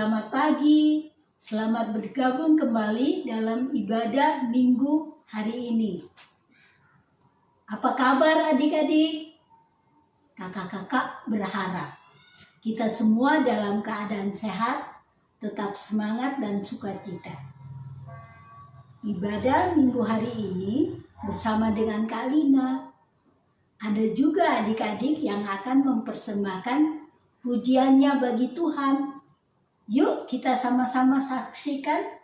Selamat pagi, selamat bergabung kembali dalam ibadah minggu hari ini. Apa kabar adik-adik? Kakak-kakak berharap kita semua dalam keadaan sehat, tetap semangat dan sukacita. Ibadah minggu hari ini bersama dengan Kak Lina. Ada juga adik-adik yang akan mempersembahkan pujiannya bagi Tuhan. Yuk kita sama-sama saksikan.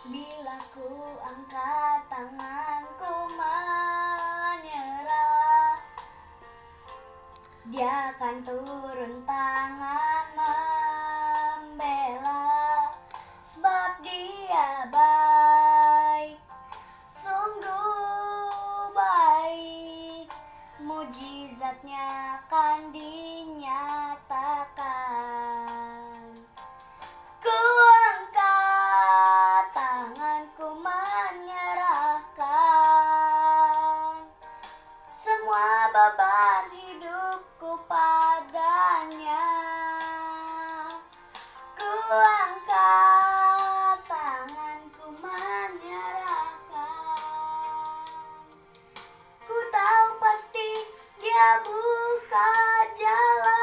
Bila ku angkat tanganku menyerah, Dia akan turun tangan membela, sebab Dia baik, sungguh baik, mujizatnya akan dinyatakan. Ku angkat tanganku menyerahkan semua beban hidupku padanya. Ku angkat tanganku menyerahkan. Ku tahu pasti Dia buka jalan.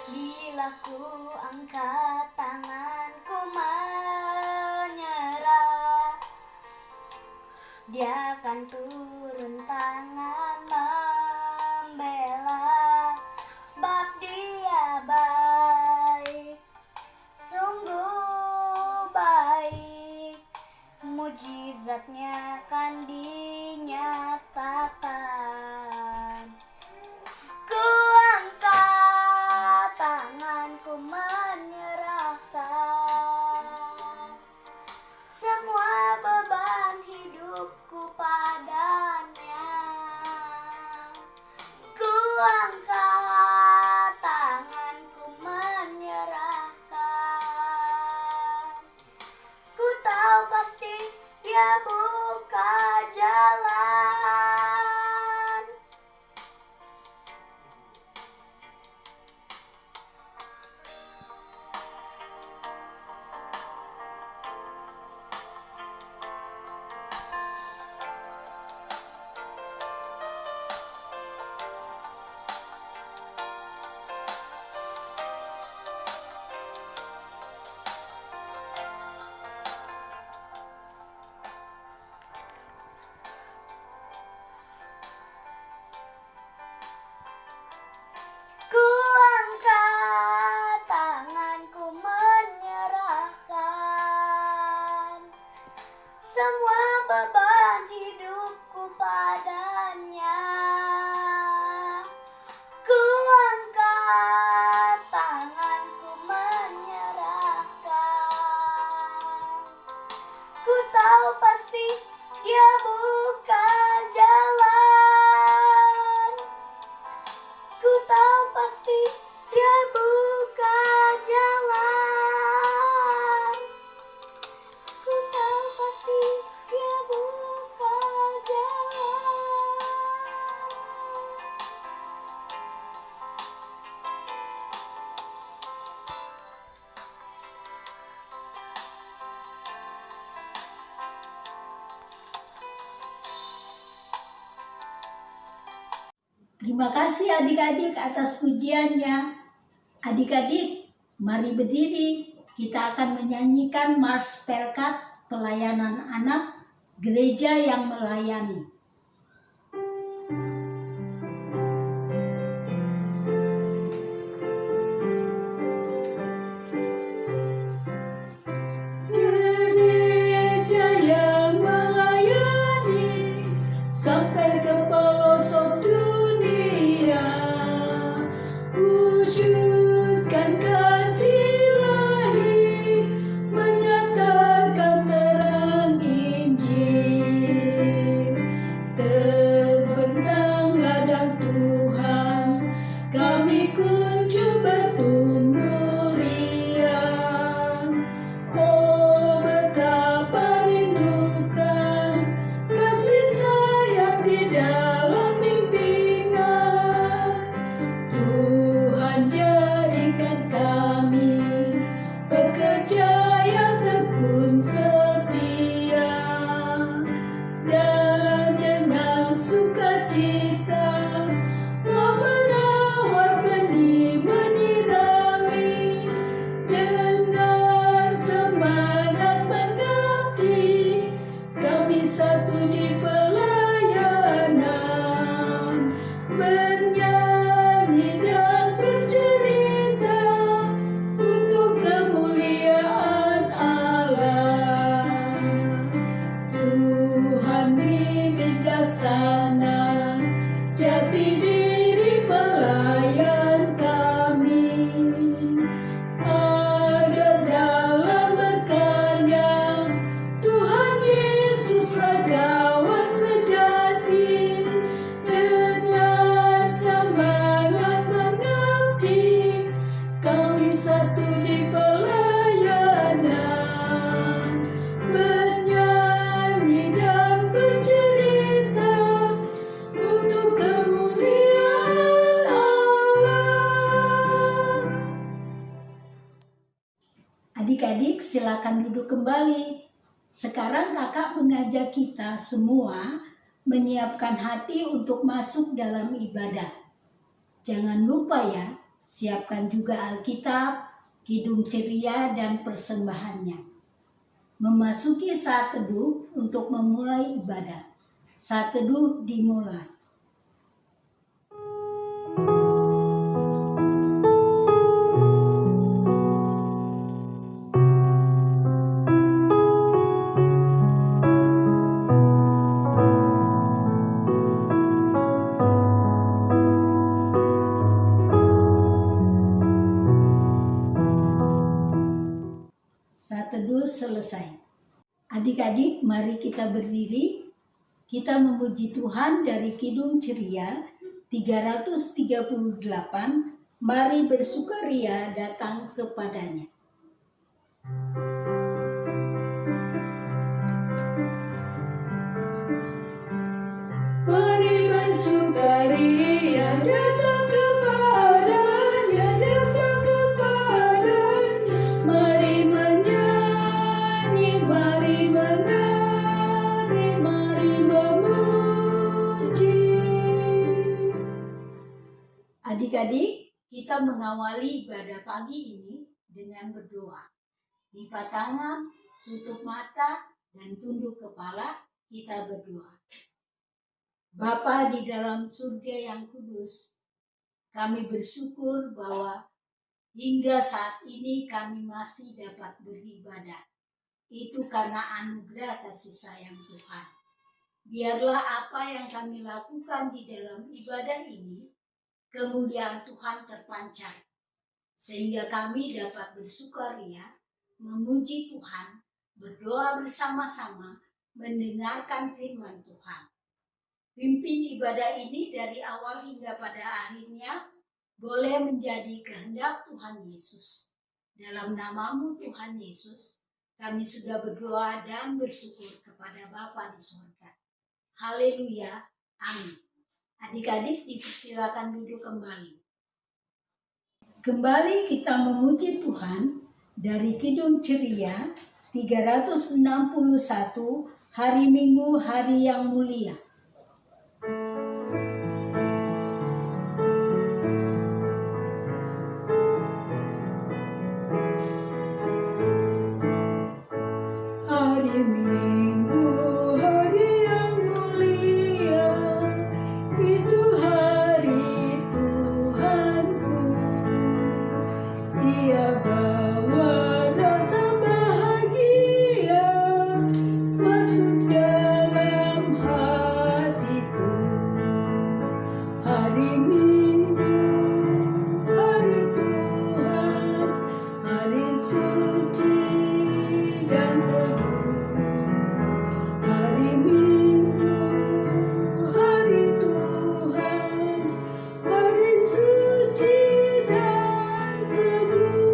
Bila ku angkat tanganku menyerah, Dia akan turun tangan membela, sebab Dia baik, sungguh baik, mujizatnya akan dinyatakan. Ku angkat tanganku menyerahkan semua beban hidupku padanya. Ku angkat tanganku menyerahkan. Ku tahu pasti Dia buka jalan. Ku angkat tanganku menyerahkan semua beban hidupku padanya. Ku angkat tanganku menyerahkan. Ku tahu pasti Dia buka jalan. Ku tahu pasti Dia buka jalan. Ku tahu pasti Dia buka jalan. Terima kasih adik-adik atas pujiannya. Adik-adik, mari berdiri. Kita akan menyanyikan Mars Pelkat Pelayanan Anak Gereja yang Melayani. Gereja yang melayani sampai ke pelosok dunia, wujudkan kasih ilahi, menyatakan terang Injil. Sekarang kakak mengajak kita semua menyiapkan hati untuk masuk dalam ibadah. Jangan lupa ya, siapkan juga Alkitab, kidung ceria, dan persembahannya. Memasuki saat teduh untuk memulai ibadah. Saat teduh dimulai. Saat teduh selesai. Adik-adik, mari kita berdiri. Kita memuji Tuhan dari Kidung Ceria 338. Mari bersukaria datang kepadanya. Mari bersukaria datang kepadanya, datang kepadanya. Mari menyanyi, mari menari, mari memuji. Adik-adik, kita mengawali ibadah pagi ini dengan berdoa. Lipat tangan, tutup mata, dan tunduk kepala, kita berdoa. Bapa di dalam surga yang kudus, kami bersyukur bahwa hingga saat ini kami masih dapat beribadah. Itu karena anugerah kasih sayang Tuhan. Biarlah apa yang kami lakukan di dalam ibadah ini, kemuliaan Tuhan terpancar. Sehingga kami dapat bersukaria, memuji Tuhan, berdoa bersama-sama, mendengarkan firman Tuhan. Pimpin ibadah ini dari awal hingga pada akhirnya boleh menjadi kehendak Tuhan Yesus. Dalam nama-Mu Tuhan Yesus, kami sudah berdoa dan bersyukur kepada Bapa di surga. Haleluya. Amin. Adik-adik dipersilakan duduk kembali. Kembali kita memuji Tuhan dari Kidung Ceria 361, hari Minggu, hari yang mulia. Hari Minggu, hari yang mulia, itu hari Tuhanku. Ia bawa rasa bahagia masuk dalam hatiku. Hari Minggu, hari Tuhan, hari suci dan teduh. Hari Minggu, hari Tuhan, hari suci dan teduh.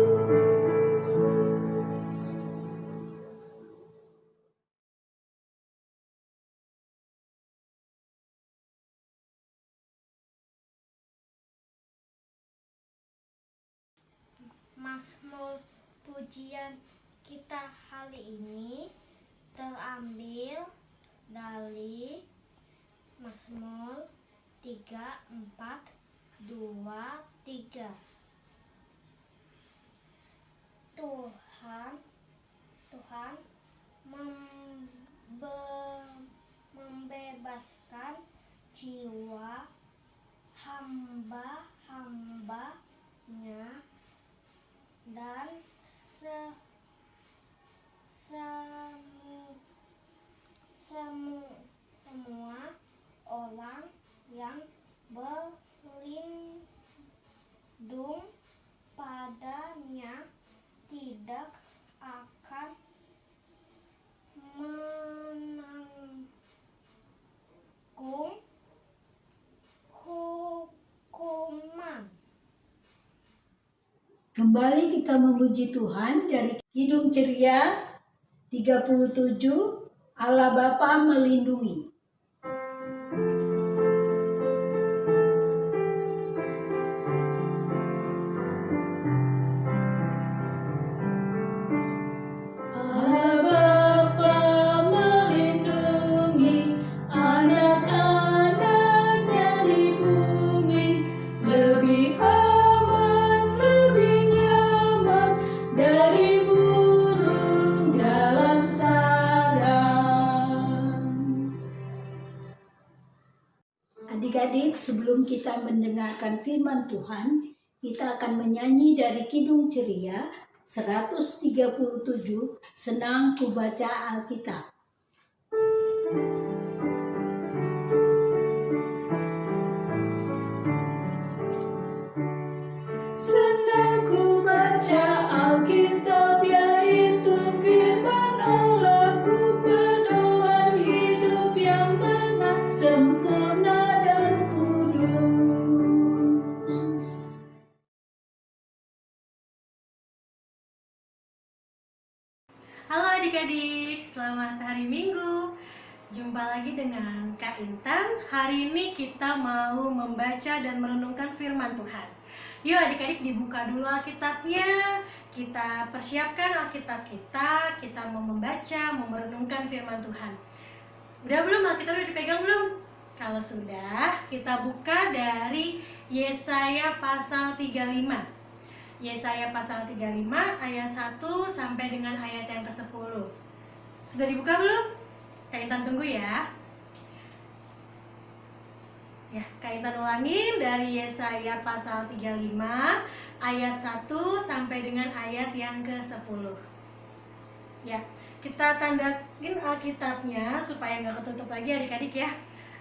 Mazmur pujian kita hari ini terambil dari Mazmur 3, 4, 2, 3. Tuhan membebaskan jiwa hamba-hambanya dan semua orang yang berlindung padanya tidak akan menanggung hukuman. Kembali kita memuji Tuhan dari Kidung Ceria 37, Allah Bapa melindungi. Allah Bapa Adik-adik, sebelum kita mendengarkan firman Tuhan, kita akan menyanyi dari Kidung Ceria 137, Senang Ku Baca Alkitab. Senang ku baca Alkitab, yaitu firman Allah. Ku berdoa hidup yang benar, sempurna dan kudus. Halo adik-adik, selamat hari Minggu. Jumpa lagi dengan Kak Intan. Hari ini kita mau membaca dan merenungkan firman Tuhan. Yuk adik-adik, dibuka dulu Alkitabnya. Kita persiapkan Alkitab kita mau membaca, mau merenungkan firman Tuhan. Udah belum? Alkitabnya dipegang belum? Kalau sudah, kita buka dari Yesaya pasal 35. Yesaya pasal 35 ayat 1 sampai dengan ayat yang ke-10. Sudah dibuka belum? Kak Intan tunggu ya. Ya, Kak Intan ulangin dari Yesaya pasal 35 ayat 1 sampai dengan ayat yang ke-10. Ya, kita tandakin Alkitabnya supaya nggak ketutup lagi adik-adik ya.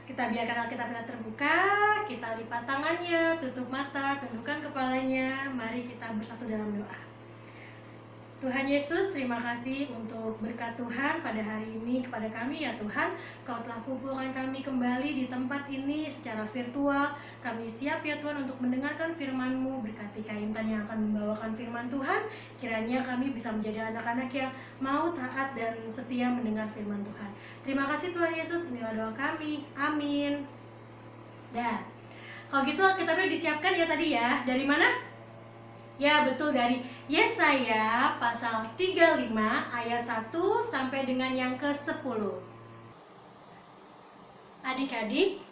Kita biarkan Alkitabnya terbuka, kita lipat tangannya, tutup mata, tundukkan kepalanya. Mari kita bersatu dalam doa. Tuhan Yesus, terima kasih untuk berkat Tuhan pada hari ini kepada kami ya Tuhan. Kau telah kumpulkan kami kembali di tempat ini secara virtual. Kami siap ya Tuhan untuk mendengarkan firman-Mu. Berkati Kak Intan yang akan membawakan firman Tuhan. Kiranya kami bisa menjadi anak-anak yang mau taat dan setia mendengar firman Tuhan. Terima kasih Tuhan Yesus, inilah doa kami. Amin. Dah. Kalau gitu Alkitabnya disiapkan ya tadi ya. Dari mana? Ya betul, dari Yesaya pasal 35 ayat 1 sampai dengan yang ke-10. Adik-adik,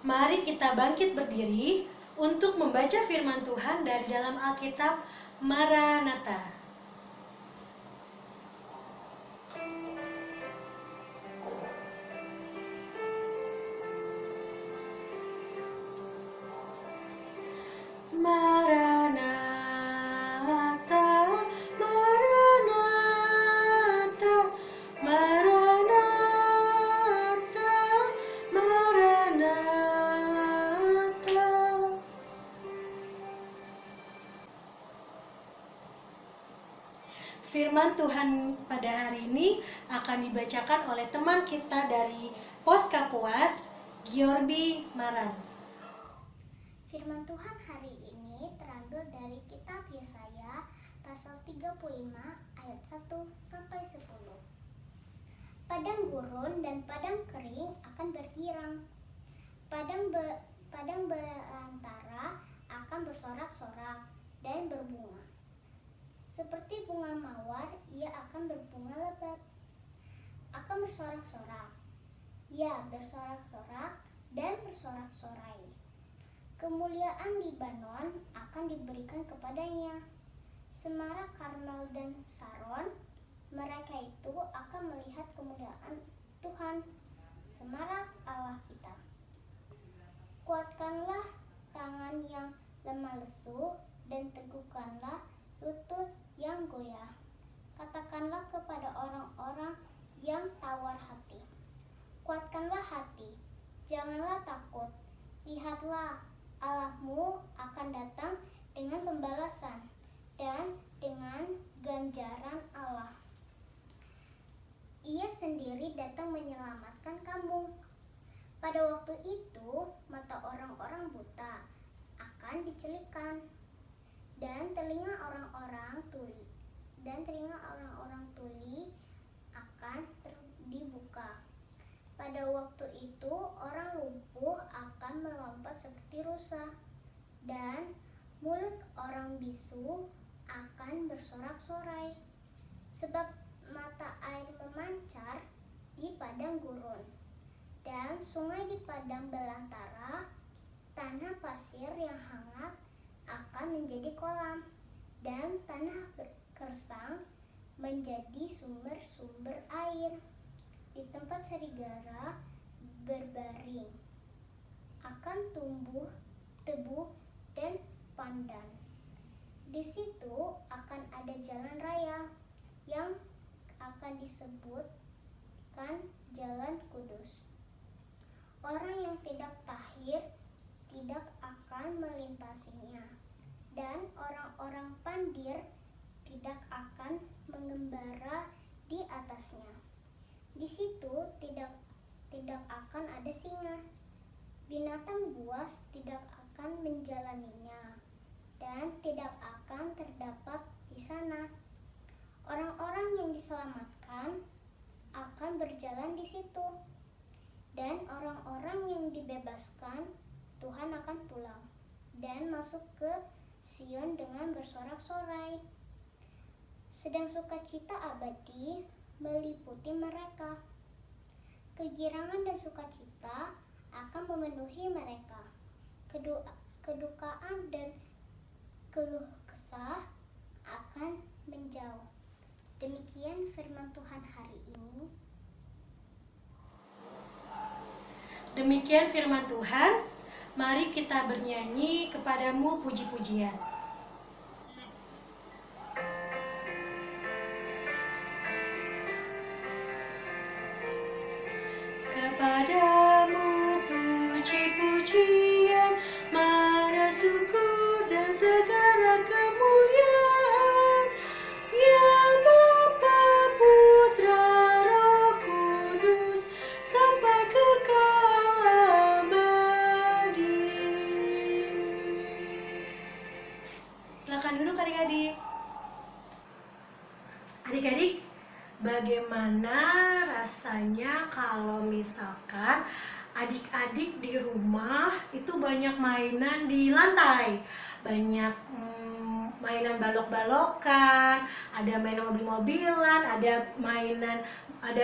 mari kita bangkit berdiri untuk membaca firman Tuhan dari dalam Alkitab Maranatha. Maranatha, Maranatha, Maranatha, Maranatha. Firman Tuhan pada hari ini akan dibacakan oleh teman kita dari Pos Kapuas, Giorbi Maran. Firman Tuhan hari ini terambil dari kitab Yesaya pasal 35 ayat 1 sampai 10. Padang gurun dan padang kering akan bergirang. Padang belantara akan bersorak-sorak dan berbunga. Seperti bunga mawar, ia akan berbunga lebat. Akan bersorak-sorak. Ya, bersorak-sorak dan bersorak-sorai. Kemuliaan Libanon akan diberikan kepadanya. Semarak Karmel dan Saron, mereka itu akan melihat kemuliaan Tuhan, semarak Allah kita. Kuatkanlah tangan yang lemah lesu dan teguhkanlah lutut yang goyah. Katakanlah kepada orang-orang yang tawar hati, kuatkanlah hati, janganlah takut. Lihatlah, Allahmu akan datang dengan pembalasan dan dengan ganjaran Allah. Ia sendiri datang menyelamatkan kamu. Pada waktu itu, mata orang-orang buta akan dicelikkan dan telinga orang-orang tuli akan dibuka. Pada waktu itu, orang lumpuh akan melompat seperti rusa, dan mulut orang bisu akan bersorak-sorai. Sebab mata air memancar di padang gurun, dan sungai di padang belantara. Tanah pasir yang hangat akan menjadi kolam, dan tanah kersang menjadi sumber-sumber air. Di tempat serigala berbaring akan tumbuh tebu dan pandan. Di situ akan ada jalan raya yang akan disebutkan Jalan Kudus. Orang yang tidak tahir tidak akan melintasinya, dan orang-orang pandir tidak akan mengembara di atasnya. Di situ tidak akan ada singa. Binatang buas tidak akan menjalaninya, dan tidak akan terdapat di sana. Orang-orang yang diselamatkan akan berjalan di situ, dan orang-orang yang dibebaskan, Tuhan akan pulang dan masuk ke Sion dengan bersorak-sorai. Sedang sukacita abadi meliputi mereka. Kegirangan dan sukacita akan memenuhi mereka. Kedukaan dan keluh kesah akan menjauh. Demikian firman Tuhan hari ini. Demikian firman Tuhan. Mari kita bernyanyi kepadamu puji-pujian. Kepadamu puji-pujian, mana syukur dan segala kemuliaan, yang Bapa, Putra, Roh Kudus, sampai kekal abadi. Silakan duduk adik-adik. Adik-adik, bagaimana rasanya kalau misalkan adik-adik di rumah itu banyak mainan di lantai, banyak mainan balok-balokan, ada mainan mobil-mobilan, ada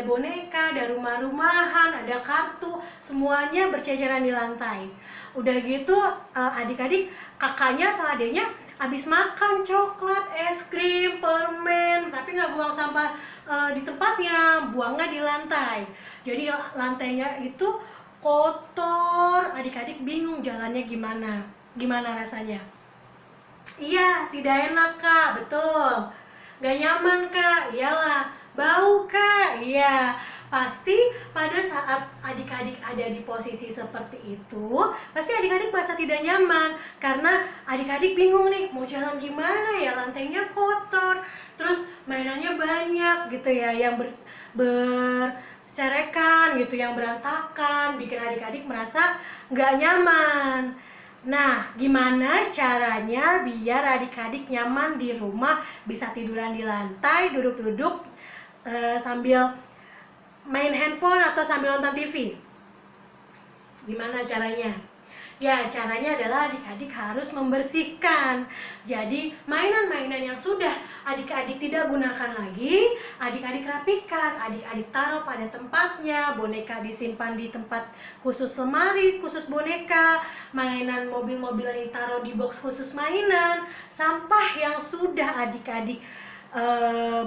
boneka, ada rumah-rumahan, ada kartu, semuanya berceceran di lantai. Udah gitu adik-adik, kakaknya atau adiknya habis makan coklat, es krim, permen, tapi nggak buang sampah di tempatnya, buangnya di lantai. Jadi lantainya itu kotor, adik-adik bingung jalannya gimana rasanya. Iya, tidak enak kak, betul. Gak nyaman kak, iyalah. Bau kak, iya. Pasti pada saat adik-adik ada di posisi seperti itu, pasti adik-adik merasa tidak nyaman. Karena adik-adik bingung nih, mau jalan gimana ya, lantainya kotor, terus mainannya banyak gitu ya, yang bercerekan gitu, yang berantakan, bikin adik-adik merasa gak nyaman. Nah, gimana caranya biar adik-adik nyaman di rumah, bisa tiduran di lantai, duduk-duduk sambil main handphone atau sambil nonton TV? Gimana caranya? Ya, caranya adalah adik-adik harus membersihkan. Jadi, mainan-mainan yang sudah adik-adik tidak gunakan lagi, adik-adik rapikan, adik-adik taruh pada tempatnya, boneka disimpan di tempat khusus lemari, khusus boneka, mainan mobil-mobilan ditaruh di box khusus mainan, sampah yang sudah adik-adik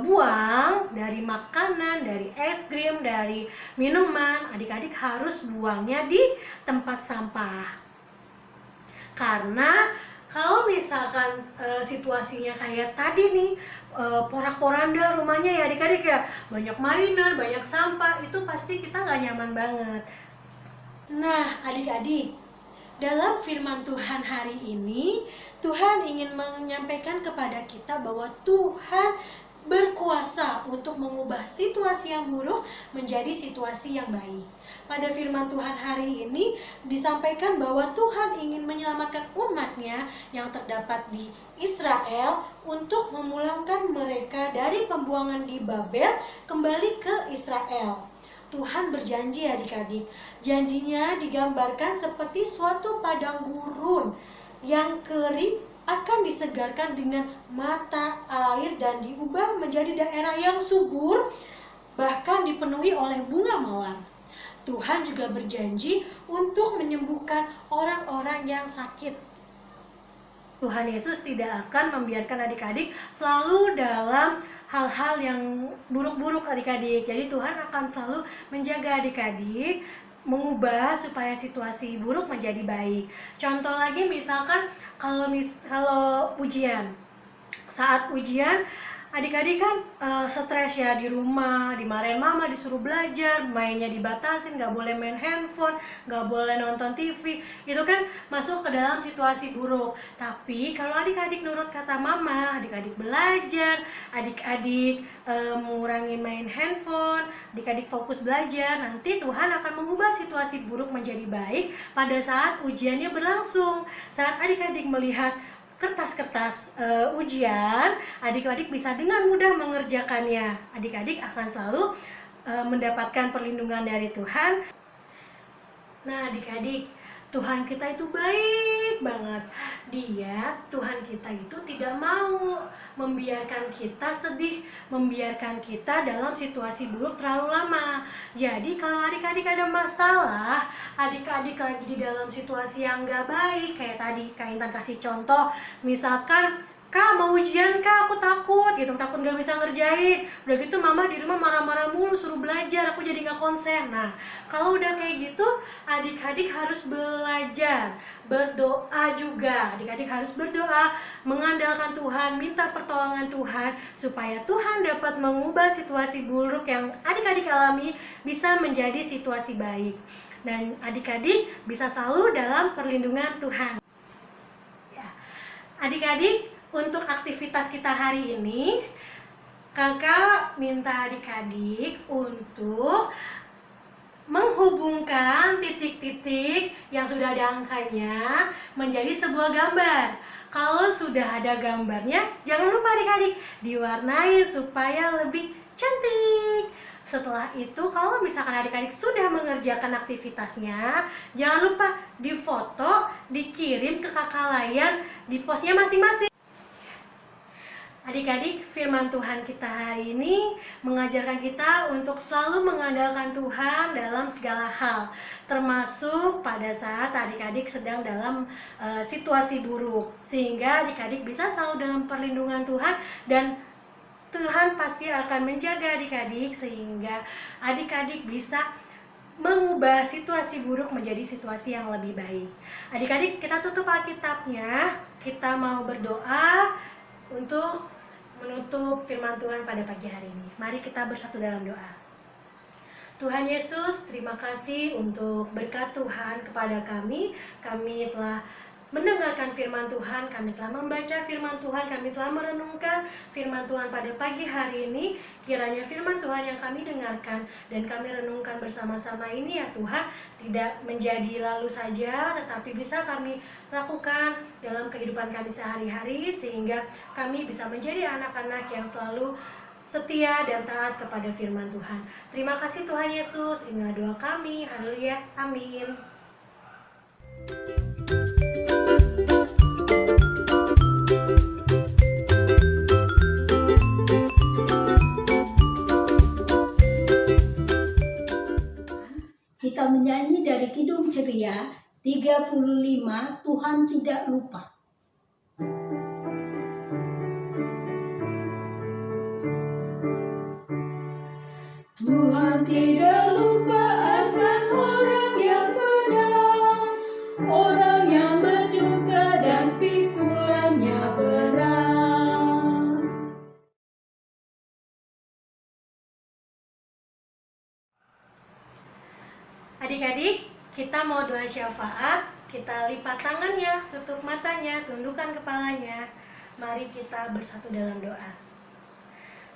buang dari makanan, dari es krim, dari minuman, adik-adik harus buangnya di tempat sampah. Karena kalau misalkan situasinya kayak tadi nih, porak-poranda rumahnya ya adik-adik ya, banyak mainan, banyak sampah, itu pasti kita nggak nyaman banget. Nah adik-adik, dalam firman Tuhan hari ini, Tuhan ingin menyampaikan kepada kita bahwa Tuhan berkuasa untuk mengubah situasi yang buruk menjadi situasi yang baik. Pada firman Tuhan hari ini disampaikan bahwa Tuhan ingin menyelamatkan umatnya yang terdapat di Israel untuk memulangkan mereka dari pembuangan di Babel kembali ke Israel. Tuhan berjanji adik-adik, janjinya digambarkan seperti suatu padang gurun yang kering akan disegarkan dengan mata air dan diubah menjadi daerah yang subur, bahkan dipenuhi oleh bunga mawar. Tuhan juga berjanji untuk menyembuhkan orang-orang yang sakit. Tuhan Yesus tidak akan membiarkan adik-adik selalu dalam hal-hal yang buruk-buruk adik-adik. Jadi Tuhan akan selalu menjaga adik-adik mengubah supaya situasi buruk menjadi baik. Contoh lagi misalkan kalau ujian. Saat ujian adik-adik kan stres ya di rumah, dimarahin mama, disuruh belajar, mainnya dibatasin, nggak boleh main handphone, nggak boleh nonton TV, itu kan masuk ke dalam situasi buruk. Tapi kalau adik-adik nurut kata mama, adik-adik belajar, adik-adik mengurangi main handphone, adik-adik fokus belajar, nanti Tuhan akan mengubah situasi buruk menjadi baik pada saat ujiannya berlangsung. Saat adik-adik melihat kertas-kertas ujian, adik-adik bisa dengan mudah mengerjakannya. Adik-adik akan selalu mendapatkan perlindungan dari Tuhan. Nah, adik-adik, Tuhan kita itu baik banget. Tuhan kita itu tidak mau membiarkan kita sedih, membiarkan kita dalam situasi buruk terlalu lama. Jadi kalau adik-adik ada masalah, adik-adik lagi di dalam situasi yang gak baik, kayak tadi Kak Intan kasih contoh, misalkan Kak mau ujian Kak, aku takut gitu, takut gak bisa ngerjain. Udah gitu mama di rumah marah-marah mulu, suruh belajar, aku jadi gak konsen. Nah, kalau udah kayak gitu, adik-adik harus belajar, berdoa juga. Adik-adik harus berdoa, mengandalkan Tuhan, minta pertolongan Tuhan, supaya Tuhan dapat mengubah situasi buruk yang adik-adik alami bisa menjadi situasi baik. Dan adik-adik bisa selalu dalam perlindungan Tuhan. Ya. Adik-adik, untuk aktivitas kita hari ini, kakak minta adik-adik untuk menghubungkan titik-titik yang sudah ada angkanya menjadi sebuah gambar. Kalau sudah ada gambarnya, jangan lupa adik-adik diwarnai supaya lebih cantik. Setelah itu, kalau misalkan adik-adik sudah mengerjakan aktivitasnya, jangan lupa difoto, dikirim ke kakak layan di posnya masing-masing. Adik-adik, firman Tuhan kita hari ini mengajarkan kita untuk selalu mengandalkan Tuhan dalam segala hal, termasuk pada saat adik-adik sedang dalam situasi buruk, sehingga adik-adik bisa selalu dalam perlindungan Tuhan, dan Tuhan pasti akan menjaga adik-adik sehingga adik-adik bisa mengubah situasi buruk menjadi situasi yang lebih baik. Adik-adik, kita tutup Alkitabnya, kita mau berdoa untuk menutup firman Tuhan pada pagi hari ini. Mari kita bersatu dalam doa. Tuhan Yesus, terima kasih untuk berkat Tuhan kepada kami. Kami telah mendengarkan firman Tuhan, kami telah membaca firman Tuhan, kami telah merenungkan firman Tuhan pada pagi hari ini. Kiranya firman Tuhan yang kami dengarkan dan kami renungkan bersama-sama ini ya Tuhan, tidak menjadi lalu saja, tetapi bisa kami lakukan dalam kehidupan kami sehari-hari, sehingga kami bisa menjadi anak-anak yang selalu setia dan taat kepada firman Tuhan. Terima kasih Tuhan Yesus, inilah doa kami. Haleluya, amin. Kita menyanyi dari Kidung Ceria 35, Tuhan tidak lupa. Tuhan tidak lupa akan orang yang benar, orang yang berduka dan pikulannya berat. Adik-adik, kita mau doa syafaat. Kita lipat tangannya, tutup matanya, tundukkan kepalanya. Mari kita bersatu dalam doa.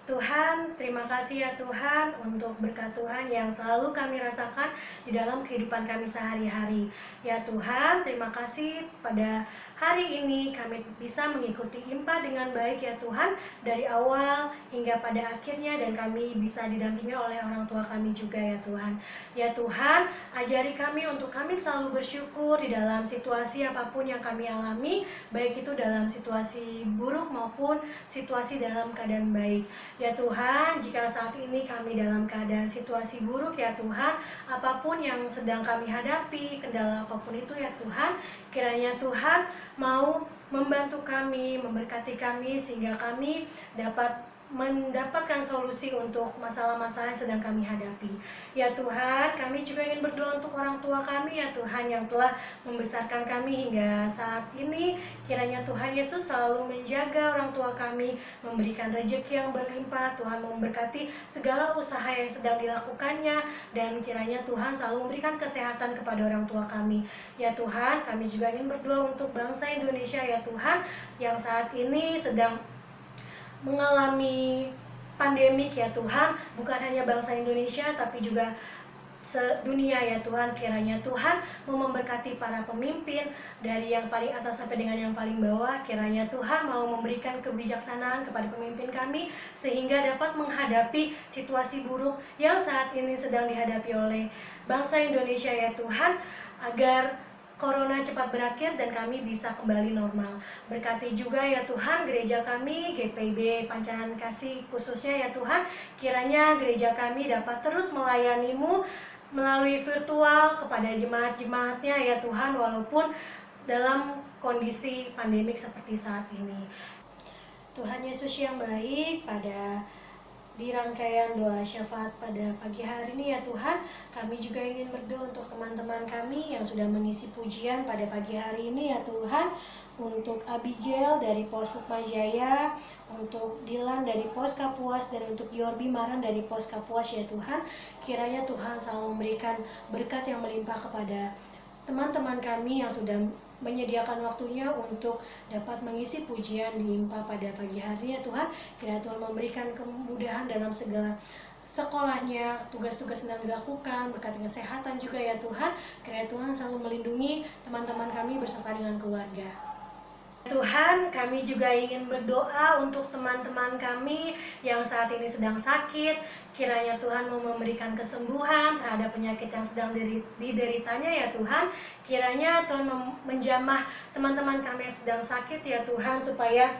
Tuhan, terima kasih ya Tuhan untuk berkat Tuhan yang selalu kami rasakan di dalam kehidupan kami sehari-hari. Ya Tuhan, terima kasih pada hari ini kami bisa mengikuti IMPA dengan baik ya Tuhan, dari awal hingga pada akhirnya, dan kami bisa didampingi oleh orang tua kami juga ya Tuhan. Ya Tuhan, ajari kami untuk kami selalu bersyukur di dalam situasi apapun yang kami alami, baik itu dalam situasi buruk maupun situasi dalam keadaan baik. Ya Tuhan, jika saat ini kami dalam keadaan situasi buruk ya Tuhan, apapun yang sedang kami hadapi, kendala apapun itu ya Tuhan, kiranya Tuhan mau membantu kami, memberkati kami, sehingga kami dapat mendapatkan solusi untuk masalah-masalah yang sedang kami hadapi. Ya Tuhan, kami juga ingin berdoa untuk orang tua kami ya Tuhan yang telah membesarkan kami hingga saat ini. Kiranya Tuhan Yesus selalu menjaga orang tua kami, memberikan rezeki yang berlimpah, Tuhan memberkati segala usaha yang sedang dilakukannya, dan kiranya Tuhan selalu memberikan kesehatan kepada orang tua kami. Ya Tuhan, kami juga ingin berdoa untuk bangsa Indonesia ya Tuhan, yang saat ini sedang mengalami pandemik ya Tuhan, bukan hanya bangsa Indonesia tapi juga sedunia ya Tuhan. Kiranya Tuhan mau memberkati para pemimpin dari yang paling atas sampai dengan yang paling bawah. Kiranya Tuhan mau memberikan kebijaksanaan kepada pemimpin kami sehingga dapat menghadapi situasi buruk yang saat ini sedang dihadapi oleh bangsa Indonesia ya Tuhan, agar Corona cepat berakhir dan kami bisa kembali normal. Berkati juga ya Tuhan gereja kami, GPIB Pancaran Kasih khususnya ya Tuhan. Kiranya gereja kami dapat terus melayani-Mu melalui virtual kepada jemaat-jemaatnya ya Tuhan, walaupun dalam kondisi pandemik seperti saat ini. Tuhan Yesus yang baik, pada di rangkaian doa syafaat pada pagi hari ini ya Tuhan, kami juga ingin berdoa untuk teman-teman kami yang sudah mengisi pujian pada pagi hari ini ya Tuhan. Untuk Abigail dari Pos Sukmajaya, untuk Dilan dari Pos Kapuas, dan untuk Yorbi Maran dari Pos Kapuas ya Tuhan. Kiranya Tuhan selalu memberikan berkat yang melimpah kepada teman-teman kami yang sudah menyediakan waktunya untuk dapat mengisi pujian di IMPA pada pagi harinya Tuhan. Kiranya Tuhan memberikan kemudahan dalam segala sekolahnya, tugas-tugas sedang dilakukan, berkat kesehatan juga ya Tuhan. Kiranya Tuhan selalu melindungi teman-teman kami beserta dengan keluarga. Tuhan, kami juga ingin berdoa untuk teman-teman kami yang saat ini sedang sakit. Kiranya Tuhan mau memberikan kesembuhan terhadap penyakit yang sedang dideritanya ya Tuhan. Kiranya Tuhan menjamah teman-teman kami yang sedang sakit ya Tuhan, supaya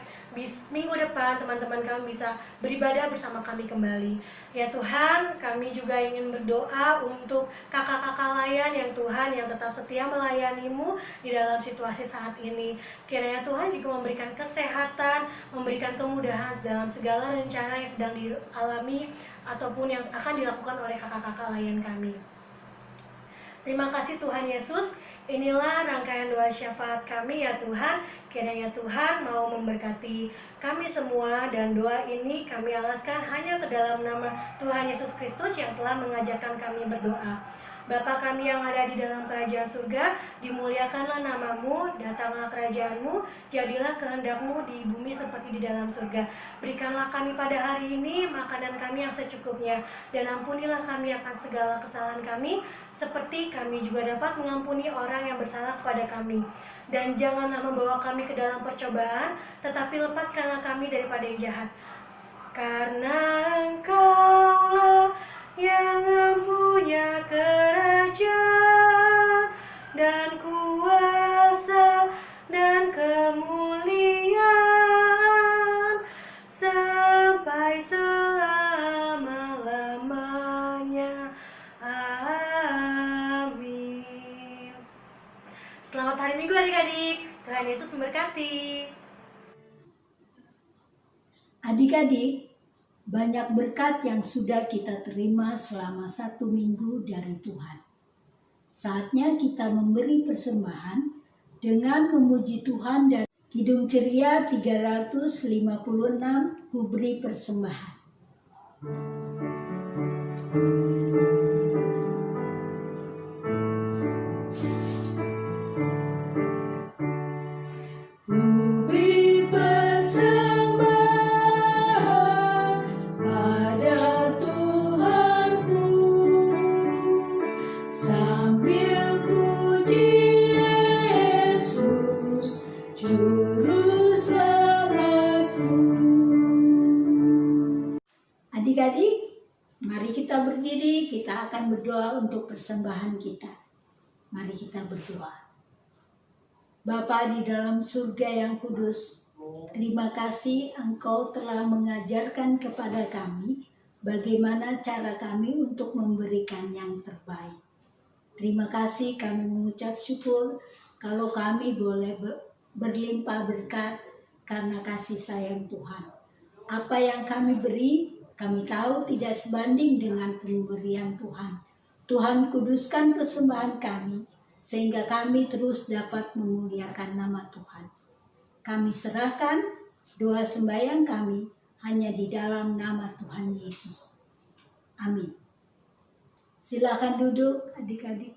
minggu depan teman-teman kami bisa beribadah bersama kami kembali. Ya Tuhan, kami juga ingin berdoa untuk kakak-kakak layan yang Tuhan yang tetap setia melayani-Mu di dalam situasi saat ini. Kiranya Tuhan juga memberikan kesehatan, memberikan kemudahan dalam segala rencana yang sedang dialami ataupun yang akan dilakukan oleh kakak-kakak layan kami. Terima kasih Tuhan Yesus. Inilah rangkaian doa syafaat kami ya Tuhan. Kiranya Tuhan mau memberkati kami semua, dan doa ini kami alaskan hanya ke dalam nama Tuhan Yesus Kristus yang telah mengajarkan kami berdoa. Bapa kami yang ada di dalam kerajaan surga, dimuliakanlah nama-Mu, datanglah kerajaan-Mu, jadilah kehendak-Mu di bumi seperti di dalam surga. Berikanlah kami pada hari ini makanan kami yang secukupnya, dan ampunilah kami akan segala kesalahan kami, seperti kami juga dapat mengampuni orang yang bersalah kepada kami. Dan janganlah membawa kami ke dalam percobaan, tetapi lepaskanlah kami daripada yang jahat. Karena Engkaulah yang mempunyai kerajaan dan kuasa dan kemuliaan sampai selama-lamanya. Amin. Selamat hari Minggu adik-adik. Tuhan Yesus memberkati. Adik-adik, banyak berkat yang sudah kita terima selama 1 minggu dari Tuhan. Saatnya kita memberi persembahan dengan memuji Tuhan, dan Kidung Ceria 356, ku beri persembahan. Adik-adik, mari kita berdiri, kita akan berdoa untuk persembahan kita. Mari kita berdoa. Bapa di dalam surga yang kudus, terima kasih Engkau telah mengajarkan kepada kami bagaimana cara kami untuk memberikan yang terbaik. Terima kasih, kami mengucap syukur kalau kami boleh berlimpah berkat karena kasih sayang Tuhan. Apa yang kami beri, kami tahu tidak sebanding dengan pemberian Tuhan. Tuhan kuduskan persembahan kami, sehingga kami terus dapat memuliakan nama Tuhan. Kami serahkan doa sembahyang kami hanya di dalam nama Tuhan Yesus. Amin. Silakan duduk adik-adik.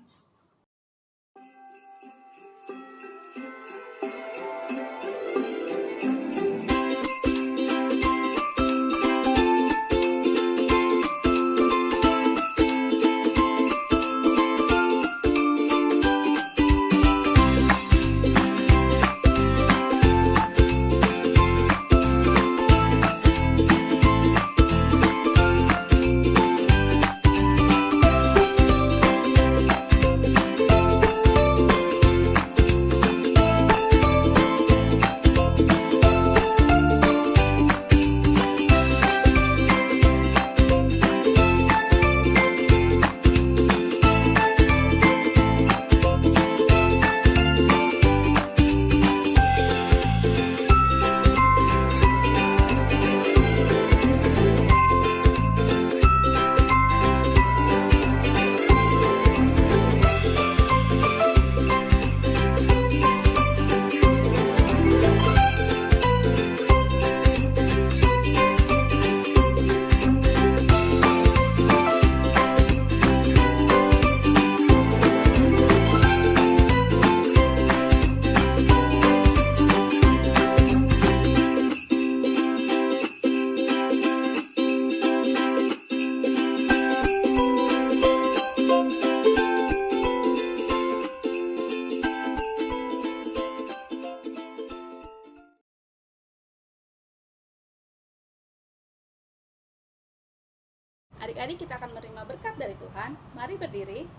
Adik-adik, kita akan menerima berkat dari Tuhan. Mari berdiri.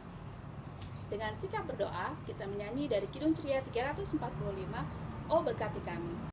Dengan sikap berdoa, kita menyanyi dari Kidung Ceria 345, Oh berkati kami.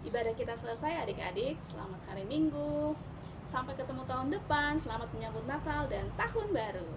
Ibadah kita selesai adik-adik, selamat hari Minggu. Sampai ketemu tahun depan, selamat menyambut Natal dan Tahun Baru.